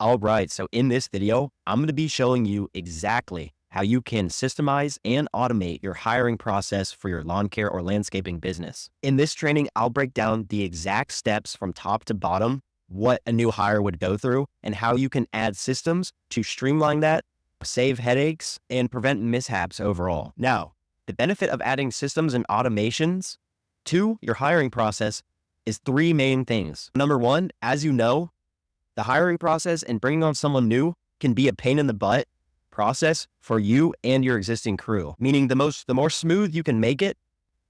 All right, so in this video, I'm going to be showing you exactly how you can systemize and automate your hiring process for your lawn care or landscaping business. In this training, I'll break down the exact steps from top to bottom, what a new hire would go through, and how you can add systems to streamline that, save headaches, and prevent mishaps overall. Now, the benefit of adding systems and automations to your hiring process is three main things. Number one, as you know, the hiring process and bringing on someone new can be a pain in the butt process for you and your existing crew. Meaning the more smooth you can make it,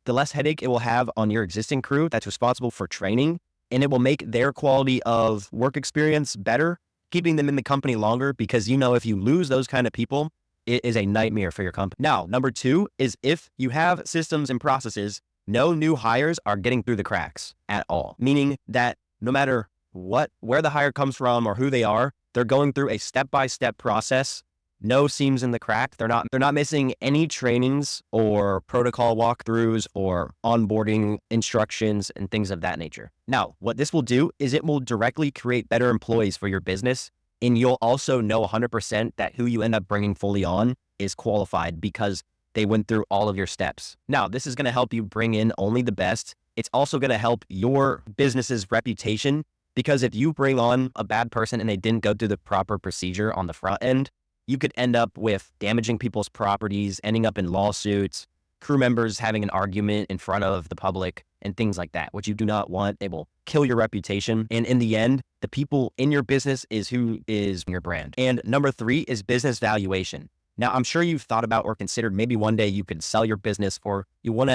the less headache it will have on your existing crew that's responsible for training, and it will make their quality of work experience better, keeping them in the company longer, because if you lose those kind of people, it is a nightmare for your company. Now, number two is if you have systems and processes, no new hires are getting through the cracks at all. Meaning that no matter where the hire comes from or who they are, they're going through a step-by-step process. No seams in the crack. They're not missing any trainings or protocol walkthroughs or onboarding instructions and things of that nature. Now, what this will do is it will directly create better employees for your business. And you'll also know 100% that who you end up bringing fully on is qualified because they went through all of your steps. Now, this is going to help you bring in only the best. It's also going to help your business's reputation, because if you bring on a bad person and they didn't go through the proper procedure on the front end, you could end up with damaging people's properties, ending up in lawsuits, crew members having an argument in front of the public, and things like that, which you do not want. It will kill your reputation. And in the end, the people in your business is who is your brand. And number three is business valuation. Now, I'm sure you've thought about or considered maybe one day you could sell your business, or you want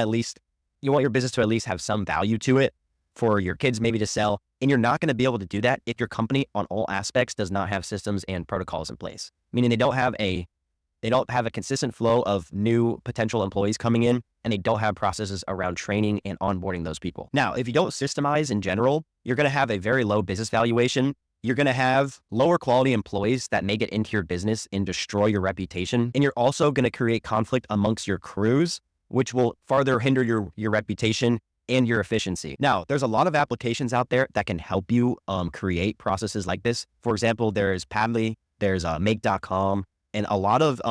your business to at least have some value to it for your kids maybe to sell. And you're not going to be able to do that if your company on all aspects does not have systems and protocols in place. Meaning they don't have a consistent flow of new potential employees coming in, and they don't have processes around training and onboarding those people. Now, if you don't systemize in general, you're going to have a very low business valuation. You're going to have lower quality employees that may get into your business and destroy your reputation. And you're also going to create conflict amongst your crews, which will further hinder your reputation and your efficiency. Now, there's a lot of applications out there that can help you create processes like this. For example, there's Padly, there's Make.com, and a lot of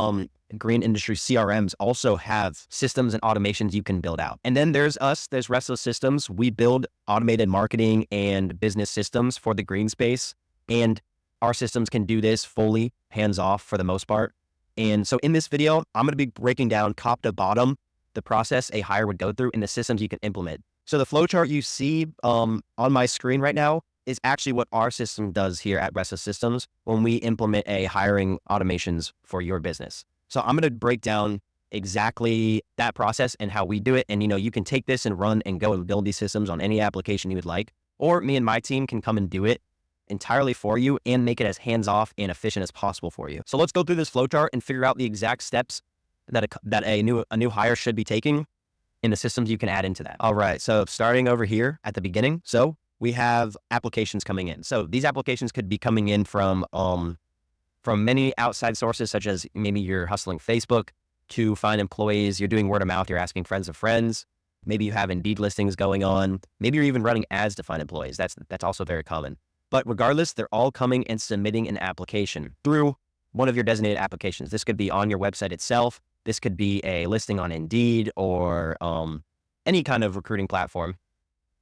green industry CRMs also have systems and automations you can build out. And then there's us, there's Restless Systems. We build automated marketing and business systems for the green space. And our systems can do this fully hands-off for the most part. And so in this video, I'm going to be breaking down top to bottom the process a hire would go through and the systems you can implement. So the flowchart you see on my screen right now is actually what our system does here at Restless Systems when we implement a hiring automations for your business. So I'm going to break down exactly that process and how we do it. And you can take this and run and go and build these systems on any application you would like, or me and my team can come and do it entirely for you and make it as hands-off and efficient as possible for you. So let's go through this flowchart and figure out the exact steps that a new hire should be taking in the systems you can add into that. All right, so starting over here at the beginning, so we have applications coming in. So these applications could be coming in from many outside sources, such as maybe you're hustling Facebook to find employees, you're doing word of mouth, you're asking friends of friends, maybe you have Indeed listings going on, maybe you're even running ads to find employees. That's also very common. But regardless, they're all coming and submitting an application through one of your designated applications. This could be on your website itself. This could be a listing on Indeed or any kind of recruiting platform,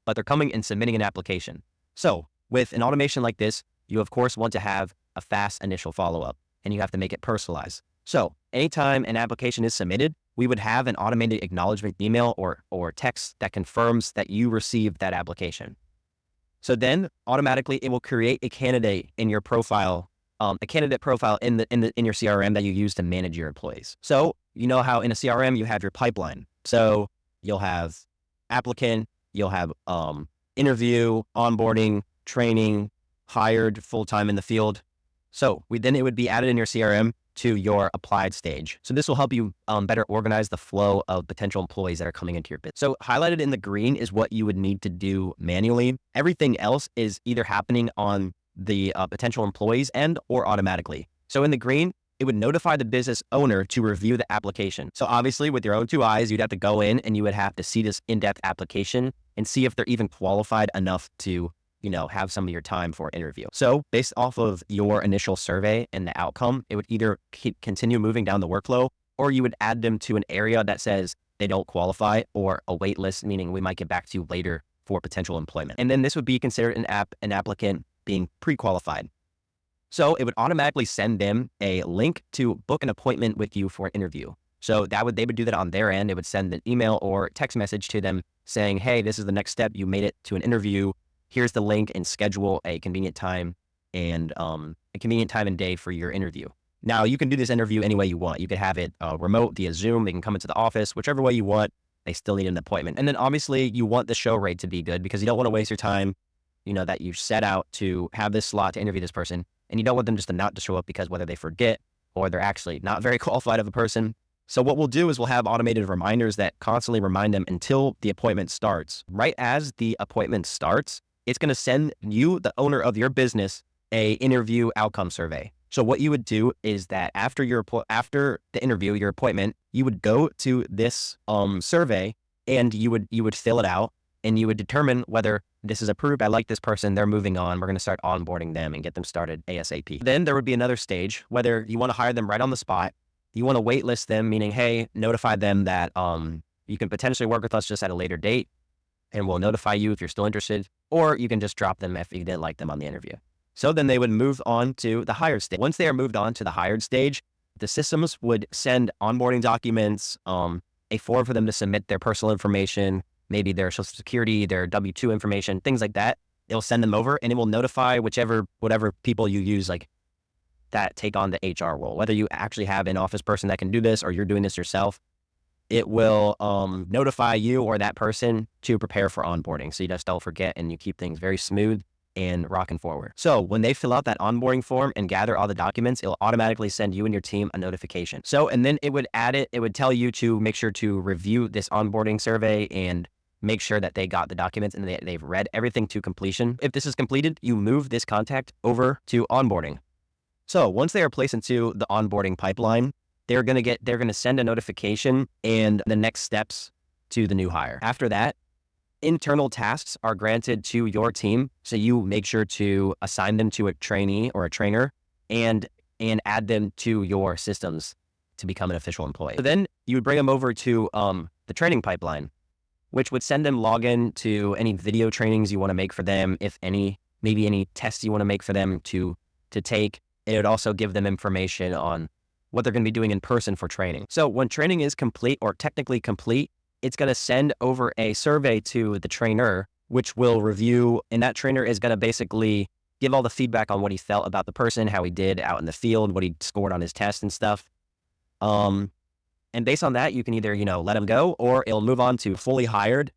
but they're coming and submitting an application. So with an automation like this, you of course want to have a fast initial follow-up, and you have to make it personalized. So anytime an application is submitted, we would have an automated acknowledgement email or text that confirms that you received that application. So then automatically it will create a candidate in your profile, a candidate profile in your CRM that you use to manage your employees. So you know how in a CRM you have your pipeline. So you'll have applicant, you'll have interview, onboarding, training, hired, full-time in the field. So it would be added in your CRM to your applied stage. So this will help you better organize the flow of potential employees that are coming into your business. So highlighted in the green is what you would need to do manually. Everything else is either happening on the potential employees or automatically. So in the green, it would notify the business owner to review the application. So obviously with your own two eyes, you'd have to go in and you would have to see this in-depth application and see if they're even qualified enough to have some of your time for interview. So based off of your initial survey and the outcome, it would either continue moving down the workflow, or you would add them to an area that says they don't qualify, or a wait list, meaning we might get back to you later for potential employment. And then this would be considered an applicant being pre-qualified. So it would automatically send them a link to book an appointment with you for an interview. So they would do that on their end. It would send an email or text message to them saying, hey, this is the next step. You made it to an interview. Here's the link, and schedule a convenient time and day for your interview. Now, you can do this interview any way you want. You could have it remote via Zoom. They can come into the office, whichever way you want. They still need an appointment. And then obviously you want the show rate to be good, because you don't want to waste your time, that you've set out to have this slot to interview this person. And you don't want them just to show up because whether they forget or they're actually not very qualified of a person. So what we'll do is we'll have automated reminders that constantly remind them until the appointment starts. Right as the appointment starts, it's going to send you, the owner of your business, a interview outcome survey. So what you would do is that after the interview, your appointment, you would go to this survey, and you would fill it out, and you would determine whether this is approved. I like this person. They're moving on. We're going to start onboarding them and get them started ASAP. Then there would be another stage, whether you want to hire them right on the spot. You want to waitlist them, meaning, hey, notify them that you can potentially work with us just at a later date, and we'll notify you if you're still interested, or you can just drop them if you didn't like them on the interview. So then they would move on to the hired stage. Once they are moved on to the hired stage, the systems would send onboarding documents, a form for them to submit their personal information, maybe their social security, their W-2 information, things like that. It'll send them over, and it will notify whatever people you use that take on the HR role. Whether you actually have an office person that can do this or you're doing this yourself, it will notify you or that person to prepare for onboarding. So you just don't forget, and you keep things very smooth and rocking forward. So when they fill out that onboarding form and gather all the documents, it'll automatically send you and your team a notification. So, and then it would tell you to make sure to review this onboarding survey and make sure that they got the documents and they've read everything to completion. If this is completed, you move this contact over to onboarding. So once they are placed into the onboarding pipeline, they're going to send a notification and the next steps to the new hire. After that, internal tasks are granted to your team. So you make sure to assign them to a trainee or a trainer and add them to your systems to become an official employee. So then you would bring them over to the training pipeline, which would send them login to any video trainings you want to make for them, if any, maybe any tests you want to make for them to take. It would also give them information on what they're going to be doing in person for training. So when training is complete, or technically complete, it's going to send over a survey to the trainer, which will review, and that trainer is going to basically give all the feedback on what he felt about the person, how he did out in the field, what he scored on his test and stuff. And based on that, you can either, let him go, or it'll move on to fully hired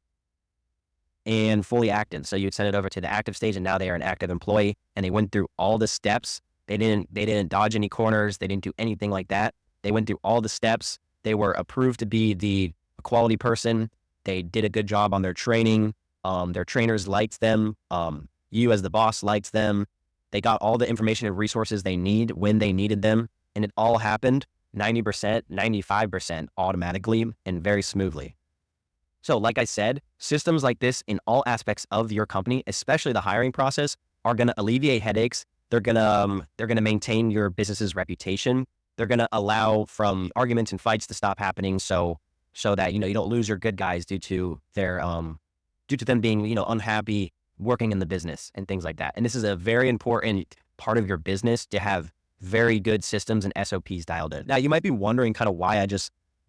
and fully active. So you'd send it over to the active stage, and now they are an active employee, and they went through all the steps. They didn't dodge any corners. They didn't do anything like that. They went through all the steps. They were approved to be the quality person. They did a good job on their training. Their trainers liked them. You as the boss liked them. They got all the information and resources they need when they needed them. And it all happened 90%, 95% automatically and very smoothly. So like I said, systems like this in all aspects of your company, especially the hiring process, are going to alleviate headaches. They're going to maintain your business's reputation. They're going to allow from arguments and fights to stop happening. So that, you don't lose your good guys due to them being, unhappy working in the business and things like that. And this is a very important part of your business, to have very good systems and SOPs dialed in. Now, you might be wondering kind of why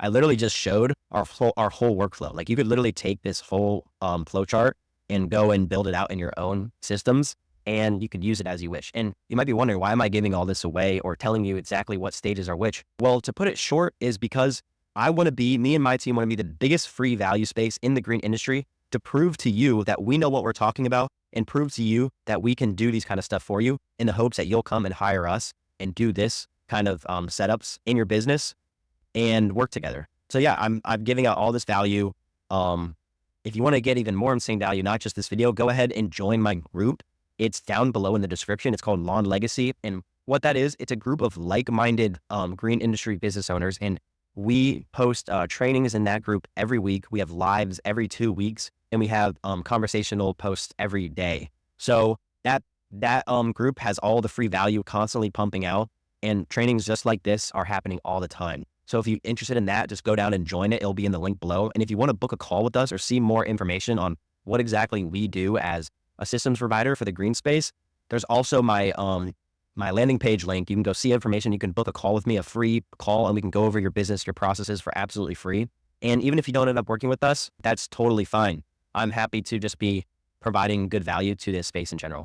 I literally just showed our whole workflow. Like, you could literally take this whole flow chart and go and build it out in your own systems, and you could use it as you wish. And you might be wondering, why am I giving all this away or telling you exactly what stages are which? Well, to put it short, is because me and my team want to be the biggest free value space in the green industry, to prove to you that we know what we're talking about, and prove to you that we can do these kind of stuff for you, in the hopes that you'll come and hire us and do this kind of setups in your business and work together. So yeah, I'm giving out all this value. If you want to get even more insane value, not just this video, go ahead and join my group. It's down below in the description. It's called Lawn Legacy. And what that is, it's a group of like-minded green industry business owners. And we post trainings in that group every week. We have lives every 2 weeks, and we have conversational posts every day. So that group has all the free value constantly pumping out, and trainings just like this are happening all the time. So if you're interested in that, just go down and join it. It'll be in the link below. And if you want to book a call with us or see more information on what exactly we do as a systems provider for the green space, there's also my landing page link. You can go see information. You can book a call with me, a free call, and we can go over your business, your processes for absolutely free. And even if you don't end up working with us, that's totally fine. I'm happy to just be providing good value to this space in general.